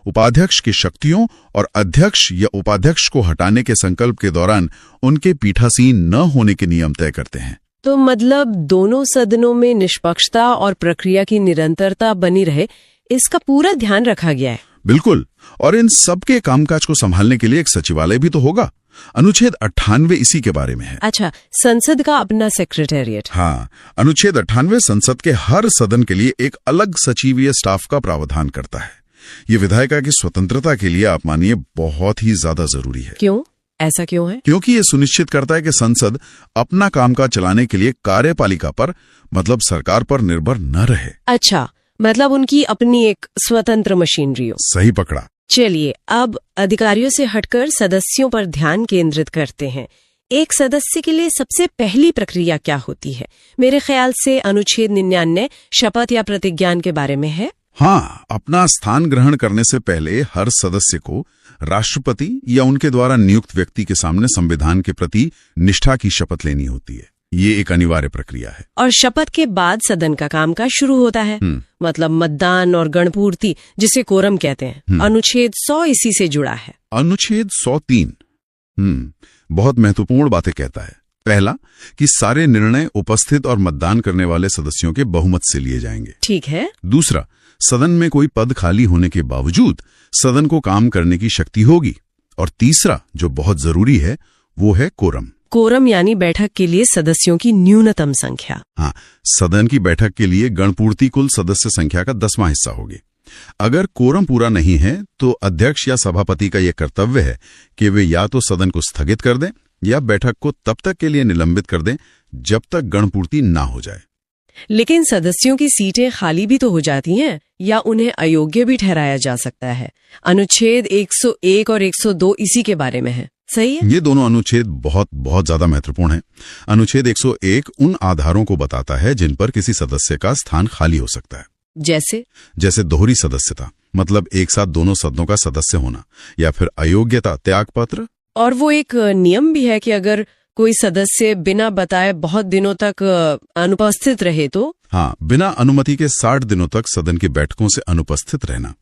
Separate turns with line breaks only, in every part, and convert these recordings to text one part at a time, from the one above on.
उपाध्यक्ष की शक्तियों और अध्यक्ष या उपाध्यक्ष को हटाने के संकल्प के दौरान उनके पीठासीन न होने के नियम तय करते हैं।
तो मतलब दोनों सदनों में निष्पक्षता और प्रक्रिया की निरंतरता बनी रहे, इसका पूरा ध्यान रखा गया है।
बिल्कुल, और इन सबके कामकाज को संभालने के लिए एक सचिवालय भी तो होगा। अनुच्छेद 98 इसी के बारे में है।
अच्छा, संसद का अपना सेक्रेटेरिएट।
हाँ, अनुच्छेद 98 संसद के हर सदन के लिए एक अलग सचिवीय स्टाफ का प्रावधान करता है। ये विधायिका की स्वतंत्रता के लिए आप मानिए बहुत ही ज्यादा जरूरी है।
क्यों? ऐसा क्यों है?
क्योंकि ये सुनिश्चित करता है कि संसद अपना कामकाज चलाने के लिए कार्यपालिका पर, मतलब सरकार पर निर्भर न रहे।
अच्छा, मतलब उनकी अपनी एक स्वतंत्र मशीनरी हो।
सही पकड़ा।
चलिए, अब अधिकारियों से हटकर सदस्यों पर ध्यान केंद्रित करते हैं। एक सदस्य के लिए सबसे पहली प्रक्रिया क्या होती है? मेरे ख्याल से अनुच्छेद 99 शपथ या प्रतिज्ञान के बारे में है।
हाँ, अपना स्थान ग्रहण करने से पहले हर सदस्य को राष्ट्रपति या उनके द्वारा नियुक्त व्यक्ति के सामने संविधान के प्रति निष्ठा की शपथ लेनी होती है। ये एक अनिवार्य प्रक्रिया है। और
शपथ के बाद सदन का कामकाज शुरू होता है, मतलब मतदान और गणपूर्ति, जिसे कोरम कहते हैं। अनुच्छेद 100 इसी से जुड़ा है।
अनुच्छेद 103 बहुत महत्वपूर्ण बातें कहता है। पहला, कि सारे निर्णय उपस्थित और मतदान करने वाले सदस्यों के बहुमत से लिए जाएंगे।
ठीक है।
दूसरा, सदन में कोई पद खाली होने के बावजूद सदन को काम करने की शक्ति होगी। और तीसरा, जो बहुत जरूरी है, वो है कोरम।
कोरम यानी बैठक के लिए सदस्यों की न्यूनतम संख्या।
हाँ, सदन की बैठक के लिए गणपूर्ति कुल सदस्य संख्या का 10वां हिस्सा होगी। अगर कोरम पूरा नहीं है तो अध्यक्ष या सभापति का यह कर्तव्य है कि वे या तो सदन को स्थगित कर दें या बैठक को तब तक के लिए निलंबित कर दें जब तक गणपूर्ति ना हो जाए।
लेकिन सदस्यों की सीटें खाली भी तो हो जाती हैं, या उन्हें अयोग्य भी ठहराया जा सकता है। अनुच्छेद 101 और 102 इसी के बारे में है। सही है।
ये दोनों अनुच्छेद बहुत बहुत ज्यादा महत्वपूर्ण हैं। अनुच्छेद 101 उन आधारों को बताता है जिन पर किसी सदस्य का स्थान खाली हो सकता है। जैसे दोहरी सदस्यता, मतलब एक साथ दोनों सदनों का सदस्य होना, या फिर अयोग्यता, त्यागपत्र।
और वो एक नियम भी है कि अगर कोई सदस्य बिना बताए बहुत दिनों तक अनुपस्थित रहे तो।
हाँ, बिना अनुमति के 60 दिनों तक सदन की बैठकों से अनुपस्थित रहना,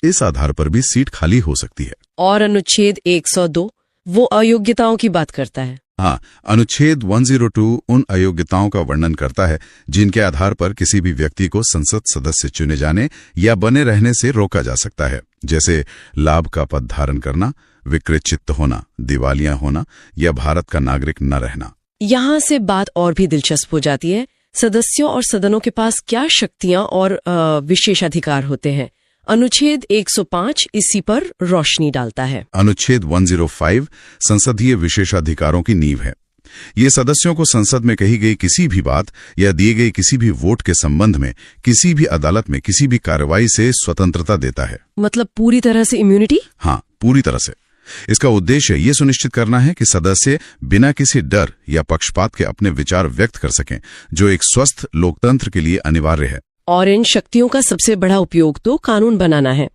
इस आधार पर भी सीट खाली हो सकती है।
और अनुच्छेद 102 वो अयोग्यताओं की बात करता है।
हाँ, अनुच्छेद 102 उन अयोग्यताओं का वर्णन करता है जिनके आधार पर किसी भी व्यक्ति को संसद सदस्य चुने जाने या बने रहने से रोका जा सकता है, जैसे लाभ का पद धारण करना, विकृत चित्त होना, दिवालिया होना या भारत का नागरिक न रहना।
यहाँ से बात और भी दिलचस्प हो जाती है। सदस्यों और सदनों के पास क्या शक्तियां और विशेषाधिकार होते हैं? अनुच्छेद 105 इसी पर रोशनी डालता है।
अनुच्छेद 105 संसदीय विशेषाधिकारों की नींव है। ये सदस्यों को संसद में कही गई किसी भी बात या दिए गए किसी भी वोट के संबंध में किसी भी अदालत में किसी भी कार्रवाई से स्वतंत्रता देता है।
मतलब पूरी तरह से इम्यूनिटी?
हाँ, पूरी तरह से। इसका उद्देश्य ये सुनिश्चित करना है कि सदस्य बिना किसी डर या पक्षपात के अपने विचार व्यक्त कर सकें, जो एक स्वस्थ लोकतंत्र के लिए अनिवार्य है।
और इन शक्तियों का सबसे बड़ा उपयोग तो कानून बनाना है।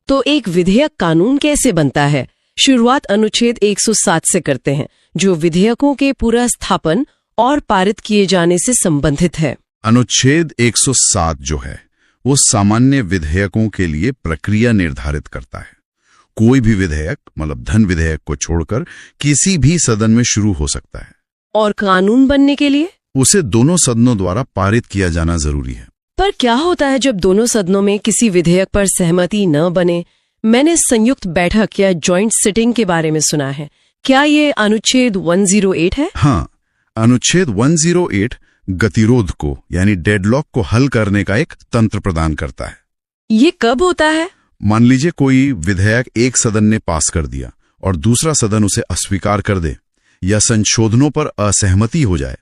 तो एक विधेयक कानून कैसे बनता है? शुरुआत अनुच्छेद 107 से करते हैं, जो विधेयकों के पूरा स्थापन और पारित किए जाने से संबंधित है।
अनुच्छेद 107 जो है वो सामान्य विधेयकों के लिए प्रक्रिया निर्धारित करता है। कोई भी विधेयक, मतलब धन विधेयक को छोड़कर किसी भी सदन में शुरू हो सकता है।
और कानून बनने के लिए
उसे दोनों सदनों द्वारा पारित किया जाना जरूरी है।
पर क्या होता है जब दोनों सदनों में किसी विधेयक पर सहमति न बने? मैंने संयुक्त बैठक या जॉइंट सिटिंग के बारे में सुना है। क्या ये अनुच्छेद 108 है?
हाँ, अनुच्छेद 108 गतिरोध को यानी डेडलॉक को हल करने का एक तंत्र प्रदान करता है।
ये कब होता है?
मान लीजिए कोई विधेयक एक सदन ने पास कर दिया और दूसरा सदन उसे अस्वीकार कर दे या संशोधनों पर असहमति हो जाए,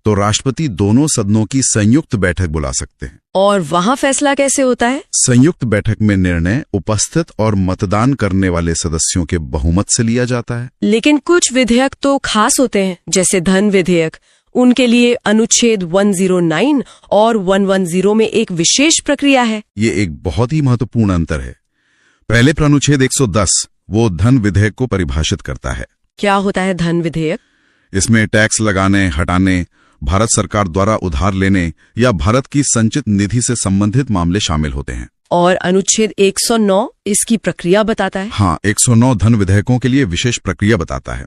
तो राष्ट्रपति दोनों सदनों की संयुक्त बैठक बुला सकते हैं।
और वहां फैसला कैसे होता है?
संयुक्त बैठक में निर्णय उपस्थित और मतदान करने वाले सदस्यों के बहुमत से लिया जाता है।
लेकिन कुछ विधेयक तो खास होते हैं, जैसे धन विधेयक। उनके लिए अनुच्छेद 109 और 110 में एक विशेष प्रक्रिया है।
ये एक बहुत ही महत्वपूर्ण अंतर है। पहले पर अनुच्छेद 110 वो धन विधेयक को परिभाषित करता है।
क्या होता है धन विधेयक?
इसमें टैक्स लगाने, हटाने, भारत सरकार द्वारा उधार लेने या भारत की संचित निधि से संबंधित मामले शामिल होते हैं।
और अनुच्छेद 109 इसकी प्रक्रिया बताता है।
हाँ, 109 धन विधेयकों के लिए विशेष प्रक्रिया बताता है।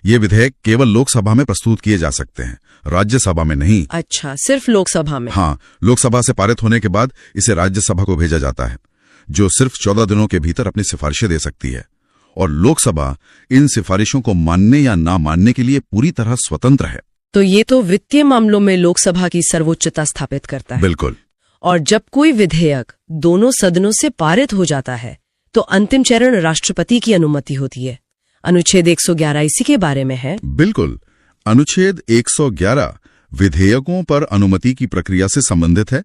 ये विधेयक केवल लोकसभा में प्रस्तुत किए जा सकते हैं, राज्यसभा में नहीं।
अच्छा, सिर्फ लोकसभा में?
हाँ, लोकसभा से पारित होने के बाद इसे राज्यसभा को भेजा जाता है, जो सिर्फ 14 दिनों के भीतर अपनी सिफारिशें दे सकती है। और लोकसभा इन सिफारिशों को मानने या ना मानने के लिए पूरी तरह स्वतंत्र है।
तो ये तो वित्तीय मामलों में लोकसभा की सर्वोच्चता स्थापित करता है।
बिल्कुल।
और जब कोई विधेयक दोनों सदनों से पारित हो जाता है तो अंतिम चरण राष्ट्रपति की अनुमति होती है। अनुच्छेद 111 इसी के बारे में है।
बिल्कुल। अनुच्छेद 111 विधेयकों पर अनुमति की प्रक्रिया से संबंधित है।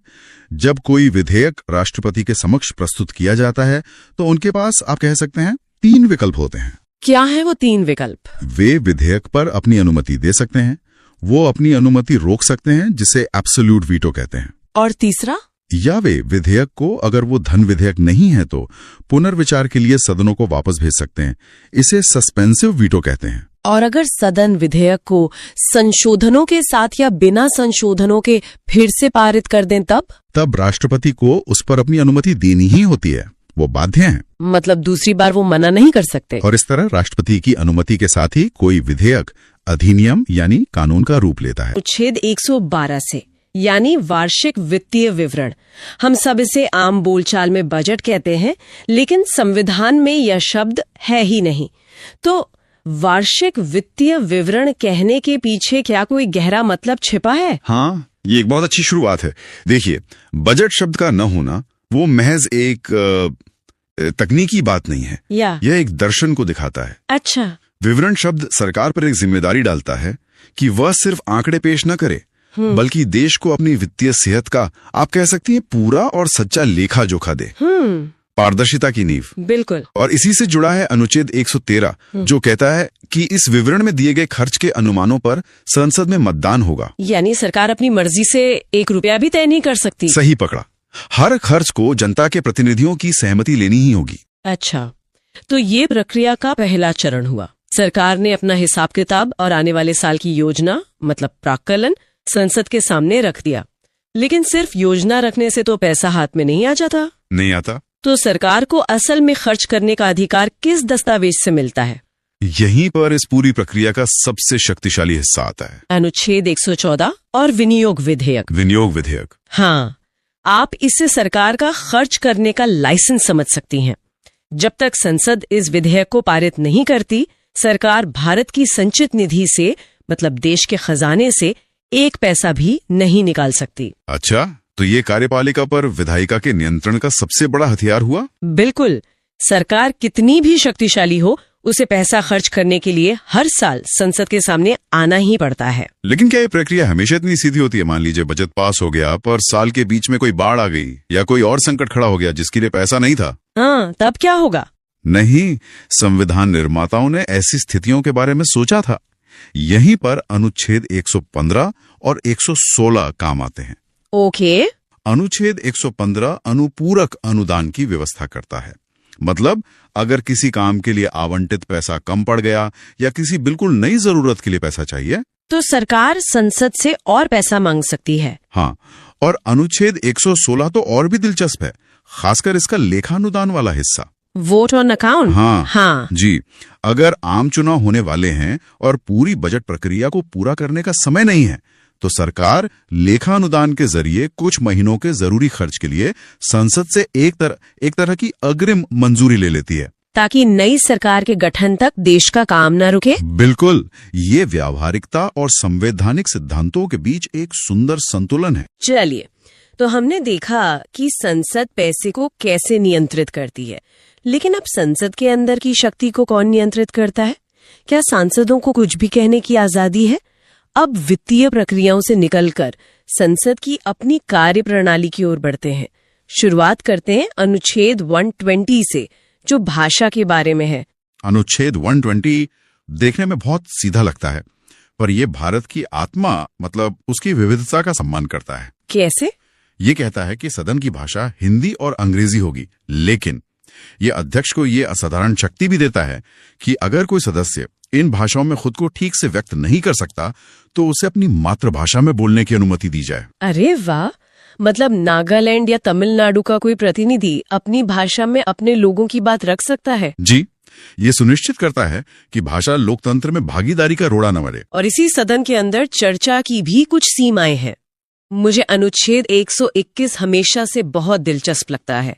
जब कोई विधेयक राष्ट्रपति के समक्ष प्रस्तुत किया जाता है तो उनके पास, आप कह सकते हैं, 3 विकल्प होते हैं।
क्या है वो 3 विकल्प?
वे विधेयक पर अपनी अनुमति दे सकते हैं, वो अपनी अनुमति रोक सकते हैं, जिसे एब्सोल्यूट वीटो कहते हैं,
और तीसरा,
या वे विधेयक को, अगर वो धन विधेयक नहीं है तो पुनर्विचार के लिए सदनों को वापस भेज सकते हैं। इसे सस्पेंसिव वीटो कहते हैं।
और अगर सदन विधेयक को संशोधनों के साथ या बिना संशोधनों के फिर से पारित कर दें तब
राष्ट्रपति को उस पर अपनी अनुमति देनी ही होती है, वो बाध्य हैं।
मतलब दूसरी बार वो मना नहीं कर सकते।
और इस तरह राष्ट्रपति की अनुमति के साथ ही कोई विधेयक अधिनियम यानी कानून का रूप लेता है।
अनुच्छेद 112 से, यानी वार्षिक वित्तीय विवरण। हम सब इसे आम बोलचाल में बजट कहते हैं, लेकिन संविधान में यह शब्द है ही नहीं। तो वार्षिक वित्तीय विवरण कहने के पीछे क्या कोई गहरा मतलब छिपा है?
हाँ, ये एक बहुत अच्छी शुरुआत है। देखिए, बजट शब्द का न होना वो महज एक तकनीकी बात नहीं है, यह एक दर्शन को दिखाता है।
अच्छा।
विवरण शब्द सरकार पर एक जिम्मेदारी डालता है कि वह सिर्फ आंकड़े पेश न करे, बल्कि देश को अपनी वित्तीय सेहत का, आप कह सकती हैं, पूरा और सच्चा लेखा जोखा दे। पारदर्शिता की नींव।
बिल्कुल।
और इसी से जुड़ा है अनुच्छेद 113, जो कहता है कि इस विवरण में दिए गए खर्च के अनुमानों पर संसद में मतदान होगा।
यानी सरकार अपनी मर्जी से 1 रुपया भी तय नहीं कर सकती।
सही पकड़ा। हर खर्च को जनता के प्रतिनिधियों की सहमति लेनी ही होगी।
अच्छा, तो ये प्रक्रिया का पहला चरण हुआ। सरकार ने अपना हिसाब किताब और आने वाले साल की योजना, मतलब प्राक्कलन, संसद के सामने रख दिया। लेकिन सिर्फ योजना रखने से तो पैसा हाथ में नहीं आता। तो सरकार को असल में खर्च करने का अधिकार किस दस्तावेज से मिलता है?
यहीं पर इस पूरी प्रक्रिया का सबसे शक्तिशाली हिस्सा आता है।
अनुच्छेद 114 और विनियोग विधेयक। हाँ, आप इससे सरकार का खर्च करने का लाइसेंस समझ सकती हैं। जब तक संसद इस विधेयक को पारित नहीं करती, सरकार भारत की संचित निधि से, मतलब देश के खजाने से, 1 पैसा भी नहीं निकाल सकती।
अच्छा, तो ये कार्यपालिका पर विधायिका के नियंत्रण का सबसे बड़ा हथियार हुआ।
बिल्कुल। सरकार कितनी भी शक्तिशाली हो, उसे पैसा खर्च करने के लिए हर साल संसद के सामने आना ही पड़ता है।
लेकिन क्या ये प्रक्रिया हमेशा इतनी सीधी होती है? मान लीजिए बजट पास हो गया, पर साल के बीच में कोई बाढ़ आ गई या कोई और संकट खड़ा हो गया जिसके लिए पैसा नहीं था।
हाँ, तब क्या होगा?
नहीं, संविधान निर्माताओं ने ऐसी स्थितियों के बारे में सोचा था। यहीं पर अनुच्छेद 115 और 116 काम आते हैं।
ओके।
अनुच्छेद 115 अनुपूरक अनुदान की व्यवस्था करता है। मतलब अगर किसी काम के लिए आवंटित पैसा कम पड़ गया या किसी बिल्कुल नई जरूरत के लिए पैसा चाहिए,
तो सरकार संसद से और पैसा मांग सकती है।
हाँ, और अनुच्छेद 116 तो और भी दिलचस्प है, खासकर इसका लेखानुदान वाला हिस्सा।
Vote on account.
हाँ जी। अगर आम चुनाव होने वाले हैं और पूरी बजट प्रक्रिया को पूरा करने का समय नहीं है, तो सरकार लेखानुदान के जरिए कुछ महीनों के जरूरी खर्च के लिए संसद से एक तरह की अग्रिम मंजूरी ले लेती है,
ताकि नई सरकार के गठन तक देश का काम न रुके।
बिल्कुल। ये व्यावहारिकता और संवैधानिक सिद्धांतों के बीच एक सुंदर संतुलन है।
चलिए, तो हमने देखा कि संसद पैसे को कैसे नियंत्रित करती है, लेकिन अब संसद के अंदर की शक्ति को कौन नियंत्रित करता है? क्या सांसदों को कुछ भी कहने की आजादी है? अब वित्तीय प्रक्रियाओं से निकलकर संसद की अपनी कार्य प्रणाली की ओर बढ़ते हैं। शुरुआत करते हैं अनुच्छेद 120 से, जो भाषा के बारे में है।
अनुच्छेद 120 देखने में बहुत सीधा लगता है, पर यह भारत की आत्मा, मतलब उसकी विविधता का सम्मान करता है।
कैसे?
ये कहता है कि सदन की भाषा हिंदी और अंग्रेजी होगी, लेकिन ये अध्यक्ष को ये असाधारण शक्ति भी देता है कि अगर कोई सदस्य इन भाषाओं में खुद को ठीक से व्यक्त नहीं कर सकता, तो उसे अपनी मातृभाषा में बोलने की अनुमति दी जाए।
अरे वाह, मतलब नागालैंड या तमिलनाडु का कोई प्रतिनिधि अपनी भाषा में अपने लोगों की बात रख सकता है।
जी, ये सुनिश्चित करता है कि भाषा लोकतंत्र में भागीदारी का रोड़ा न मरे।
और इसी सदन के अंदर चर्चा की भी कुछ सीमाएं हैं। मुझे अनुच्छेद 121 हमेशा से बहुत दिलचस्प लगता है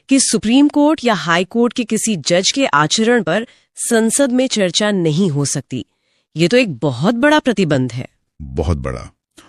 कि सुप्रीम कोर्ट या हाई कोर्ट के किसी जज के आचरण पर संसद में चर्चा नहीं हो सकती। ये तो एक बहुत बड़ा प्रतिबंध है।
बहुत बड़ा।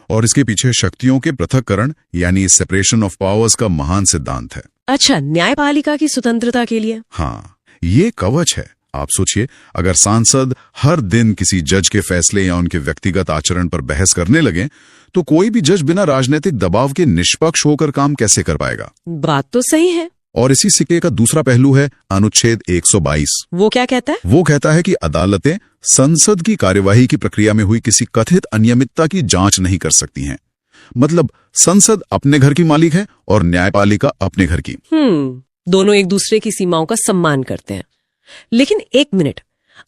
और इसके पीछे शक्तियों के पृथक्करण यानी सेपरेशन ऑफ पावर्स का महान सिद्धांत है।
अच्छा, न्यायपालिका की स्वतंत्रता के लिए?
हाँ, ये कवच है। आप सोचिए, अगर सांसद हर दिन किसी जज के फैसले या उनके व्यक्तिगत आचरण पर बहस करने लगे तो कोई भी जज बिना राजनीतिक दबाव के निष्पक्ष होकर काम कैसे कर पाएगा?
बात तो सही है।
और इसी सिक्के का दूसरा पहलू है अनुच्छेद 122।
वो क्या कहता है?
वो कहता है कि अदालतें संसद की कार्यवाही की प्रक्रिया में हुई किसी कथित अनियमितता की जांच नहीं कर सकती हैं। मतलब संसद अपने घर की मालिक है और न्यायपालिका अपने घर की।
दोनों एक दूसरे की सीमाओं का सम्मान करते हैं। लेकिन एक मिनट,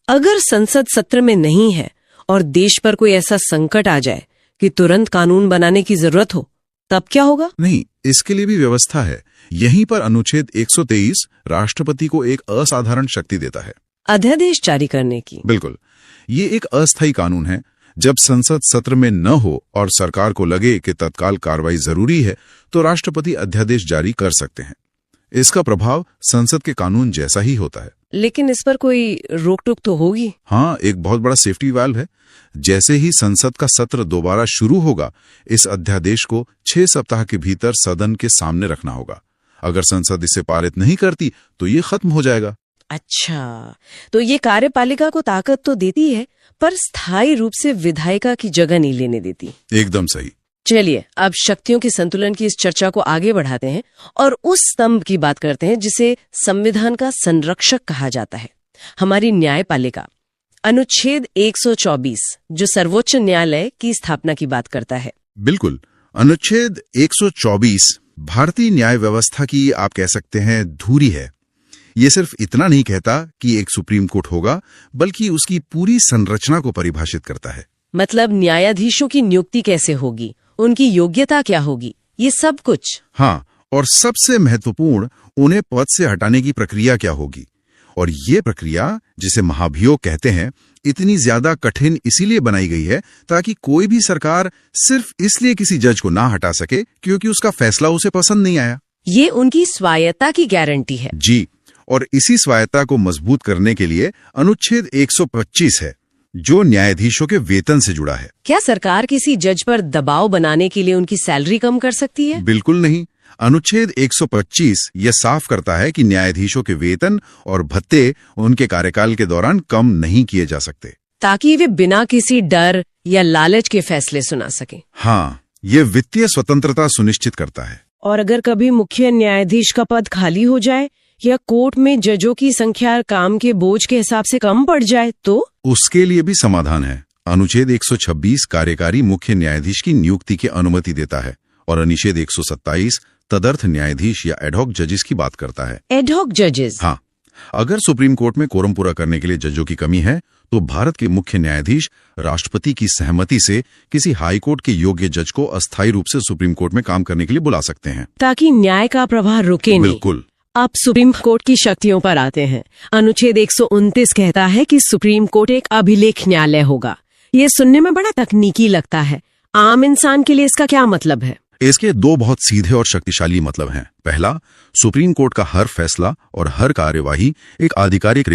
अगर संसद सत्र में नहीं है और देश पर कोई ऐसा संकट आ जाए कि तुरंत कानून बनाने की जरूरत हो, तब क्या होगा?
नहीं, इसके लिए भी व्यवस्था है। यहीं पर अनुच्छेद 123 राष्ट्रपति को एक असाधारण शक्ति देता है,
अध्यादेश जारी करने की।
बिल्कुल। ये एक अस्थायी कानून है। जब संसद सत्र में न हो और सरकार को लगे कि तत्काल कार्रवाई जरूरी है तो राष्ट्रपति अध्यादेश जारी कर सकते हैं। इसका प्रभाव संसद के कानून जैसा ही होता है।
लेकिन इस पर कोई रोक टोक तो होगी?
हाँ, एक बहुत बड़ा सेफ्टी वाल्व है। जैसे ही संसद का सत्र दोबारा शुरू होगा, इस अध्यादेश को 6 सप्ताह के भीतर सदन के सामने रखना होगा। अगर संसद इसे पारित नहीं करती तो ये खत्म हो जाएगा।
अच्छा, तो ये कार्यपालिका को ताकत तो देती है पर स्थायी रूप से विधायिका की जगह नहीं लेने देती।
एकदम सही।
चलिए, अब शक्तियों के संतुलन की इस चर्चा को आगे बढ़ाते हैं और उस स्तंभ की बात करते हैं जिसे संविधान का संरक्षक कहा जाता है, हमारी न्यायपालिका। अनुच्छेद 124 जो सर्वोच्च न्यायालय की स्थापना की बात करता है।
बिल्कुल। अनुच्छेद 124 भारतीय न्याय व्यवस्था की आप कह सकते हैं धुरी है। ये सिर्फ इतना नहीं कहता कि एक सुप्रीम कोर्ट होगा, बल्कि उसकी पूरी संरचना को परिभाषित करता है।
मतलब न्यायाधीशों की नियुक्ति कैसे होगी, उनकी योग्यता क्या होगी, ये सब कुछ।
हाँ, और सबसे महत्वपूर्ण, उन्हें पद से हटाने की प्रक्रिया क्या होगी। और ये प्रक्रिया, जिसे महाभियोग कहते हैं, इतनी ज्यादा कठिन इसीलिए बनाई गई है ताकि कोई भी सरकार सिर्फ इसलिए किसी जज को ना हटा सके क्योंकि उसका फैसला उसे पसंद नहीं आया।
ये उनकी स्वायत्ता की गारंटी है।
जी, और इसी स्वायत्ता को मजबूत करने के लिए अनुच्छेद 125 है जो न्यायाधीशों के वेतन से जुड़ा है।
क्या सरकार किसी जज पर दबाव बनाने के लिए उनकी सैलरी कम कर सकती है?
बिल्कुल नहीं। अनुच्छेद 125 यह साफ करता है कि न्यायाधीशों के वेतन और भत्ते उनके कार्यकाल के दौरान कम नहीं किए जा सकते,
ताकि वे बिना किसी डर या लालच के फैसले सुना सकें।
हाँ, ये वित्तीय स्वतंत्रता सुनिश्चित करता है।
और अगर कभी मुख्य न्यायाधीश का पद खाली हो जाए या कोर्ट में जजों की संख्या काम के बोझ के हिसाब से कम पड़ जाए तो
उसके लिए भी समाधान है। अनुच्छेद 126 कार्यकारी मुख्य न्यायाधीश की नियुक्ति की अनुमति देता है और अनुच्छेद 127 तदर्थ न्यायाधीश या एडहॉक जजेस की बात करता है।
एडहॉक जजेस?
हाँ, अगर सुप्रीम कोर्ट में कोरम पूरा करने के लिए जजों की कमी है तो भारत के मुख्य न्यायाधीश राष्ट्रपति की सहमति से किसी हाई कोर्ट के योग्य जज को अस्थायी रूप से सुप्रीम कोर्ट में काम करने के लिए बुला सकते हैं,
ताकि न्याय का प्रवाह रुके नहीं।
बिल्कुल।
अब सुप्रीम कोर्ट की शक्तियों पर आते हैं। अनुच्छेद 129 कहता है कि सुप्रीम कोर्ट एक अभिलेख न्यायालय होगा। ये सुनने में बड़ा तकनीकी लगता है। आम इंसान के लिए इसका क्या मतलब है?
इसके 2 बहुत सीधे और शक्तिशाली मतलब हैं। पहला, सुप्रीम कोर्ट का हर फैसला और हर कार्यवाही एक आधिकारिक